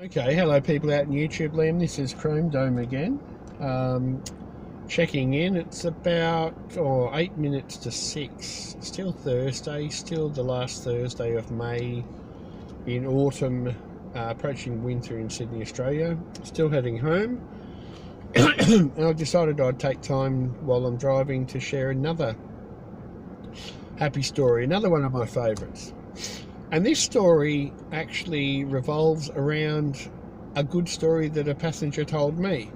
Okay, hello people out in YouTube land. This is Chrome Dome again. Checking in. It's about 8 minutes to 6. Still Thursday, still the last Thursday of May in autumn, approaching winter in Sydney, Australia. Still heading home. And I decided I'd take time while I'm driving to share another happy story, another one of my favourites. And this story actually revolves around a good story that a passenger told me.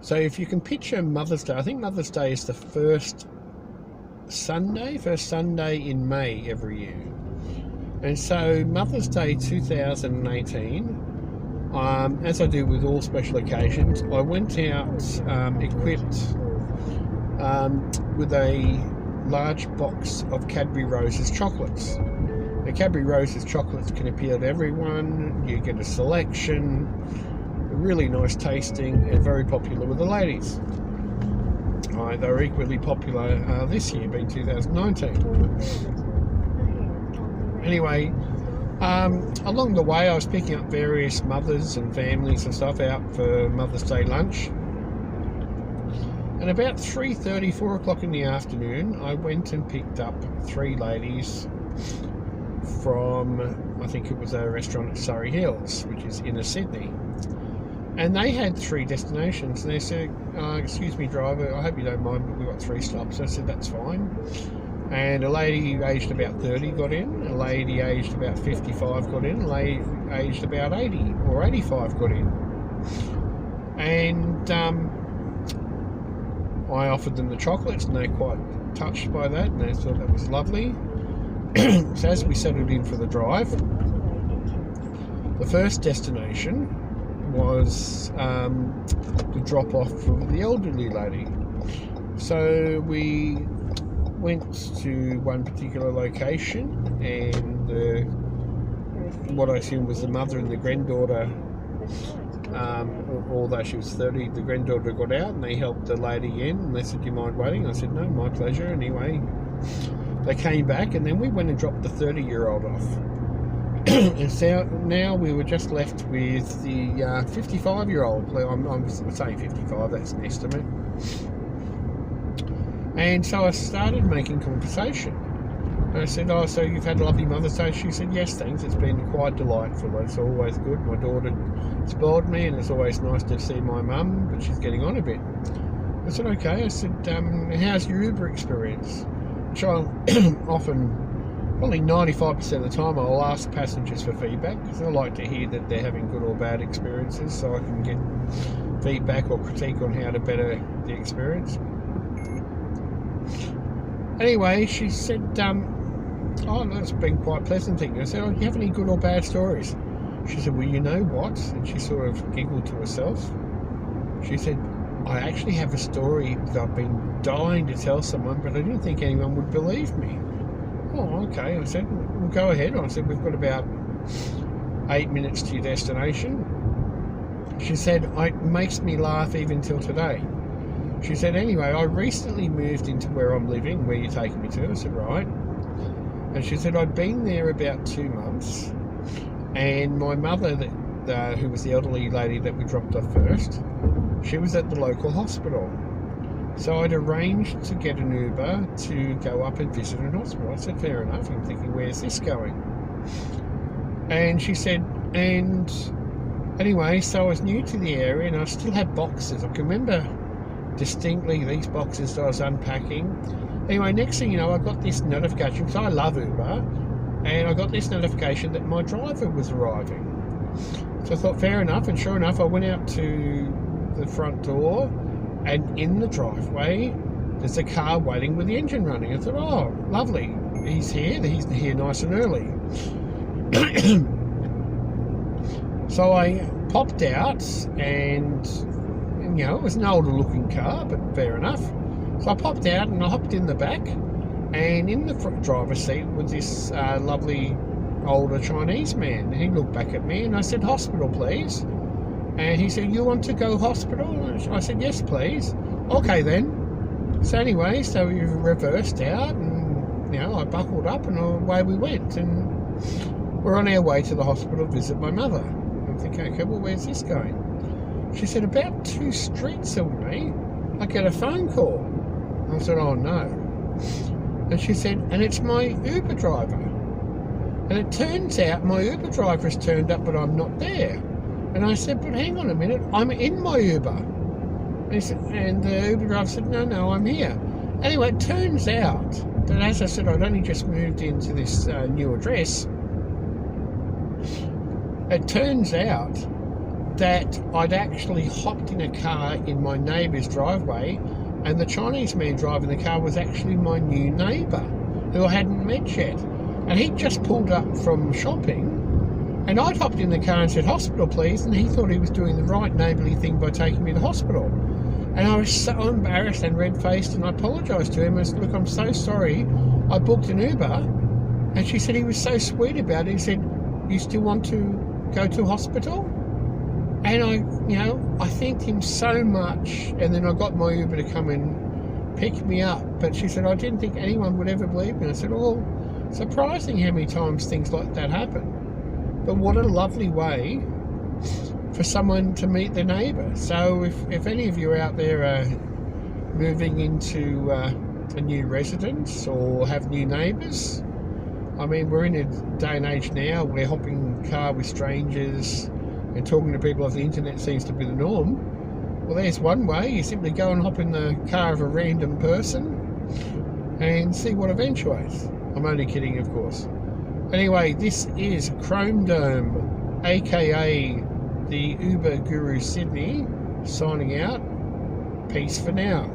So if you can picture Mother's Day, I think Mother's Day is the first Sunday in May every year. And so Mother's Day 2018, as I do with all special occasions, I went out equipped with a large box of Cadbury Roses chocolates. The Cadbury Roses chocolates can appeal to everyone. You get a selection, really nice tasting, and very popular with the ladies. They were equally popular this year, being 2019. Anyway, along the way I was picking up various mothers and families and stuff out for Mother's Day lunch. And about 3:30, 4 o'clock in the afternoon, I went and picked up 3 ladies from, I think it was a restaurant at Surrey Hills, which is inner Sydney. And they had 3 destinations. And they said, excuse me, driver, I hope you don't mind, but we've got 3 stops. I said, that's fine. And a lady aged about 30 got in, a lady aged about 55 got in, a lady aged about 80 or 85 got in. And I offered them the chocolates and they're quite touched by that and they thought that was lovely. So as we settled in for the drive, the first destination was the drop off for the elderly lady. So we went to one particular location and what I assumed was the mother and the granddaughter, although she was 30, the granddaughter got out and they helped the lady in and they said, do you mind waiting? I said, no, my pleasure. Anyway, they came back and then we went and dropped the 30-year-old off. And so now we were just left with the 55-year-old. I'm saying 55, that's an estimate. And so I started making conversation. And I said, oh, so you've had a lovely Mother's Day? She said, yes, thanks. It's been quite delightful. It's always good. My daughter spoiled me, and it's always nice to see my mum, but she's getting on a bit. I said, okay. I said, how's your Uber experience? Which I often, probably 95% of the time, I'll ask passengers for feedback, because I like to hear that they're having good or bad experiences, so I can get feedback or critique on how to better the experience. Anyway, she said, oh, that's been quite pleasant thing. I said, oh, do you have any good or bad stories? She said, well, you know what? And she sort of giggled to herself. She said, I actually have a story that I've been dying to tell someone, but I didn't think anyone would believe me. Oh, okay. I said, well, go ahead. I said, we've got about 8 minutes to your destination. She said, it makes me laugh even till today. She said, anyway, I recently moved into where I'm living, where you're taking me to. I said, right. And she said, I'd been there about 2 months, and my mother, who was the elderly lady that we dropped off first, she was at the local hospital. So I'd arranged to get an Uber to go up and visit an hospital. I said, fair enough. I'm thinking, where's this going? And she said, and anyway, so I was new to the area and I still had boxes. I can remember distinctly these boxes that I was unpacking. Anyway, next thing you know, I got this notification, because I love Uber, and I got this notification that my driver was arriving. So I thought, fair enough, and sure enough, I went out to the front door, and in the driveway, there's a car waiting with the engine running. I thought, oh, lovely, he's here nice and early. So I popped out, and you know, it was an older looking car, but fair enough. So I popped out and I hopped in the back, and in the front driver's seat was this lovely older Chinese man. He looked back at me and I said, hospital please. And he said, you want to go hospital? And I said, yes please. Okay then. So anyway, so we reversed out and, you know, I buckled up and away we went. And we're on our way to the hospital to visit my mother. I'm thinking, okay, well, where's this going? She said, about 2 streets away, I get a phone call. I said, oh no. And she said, and it's my Uber driver. And it turns out my Uber driver has turned up, but I'm not there. And I said, but hang on a minute, I'm in my Uber. And the Uber driver said, no, I'm here. Anyway, it turns out that, as I said, I'd only just moved into this new address. It turns out that I'd actually hopped in a car in my neighbour's driveway, and the Chinese man driving the car was actually my new neighbour, who I hadn't met yet. And he'd just pulled up from shopping, and I'd hopped in the car and said, hospital please, and he thought he was doing the right neighbourly thing by taking me to the hospital. And I was so embarrassed and red-faced, and I apologised to him. I said, look, I'm so sorry, I booked an Uber. And she said he was so sweet about it. He said, you still want to go to hospital? And I thanked him so much, and then I got my Uber to come and pick me up. But she said, I didn't think anyone would ever believe me. I said, well, surprising how many times things like that happen. But what a lovely way for someone to meet their neighbour. So if any of you out there are moving into a new residence or have new neighbours, I mean, we're in a day and age now where hopping in a car with strangers and talking to people off the internet seems to be the norm. Well, there's one way. You simply go and hop in the car of a random person and see what eventuates. I'm only kidding, of course. Anyway, this is Chrome Dome, aka the Uber Guru Sydney, signing out. Peace for now.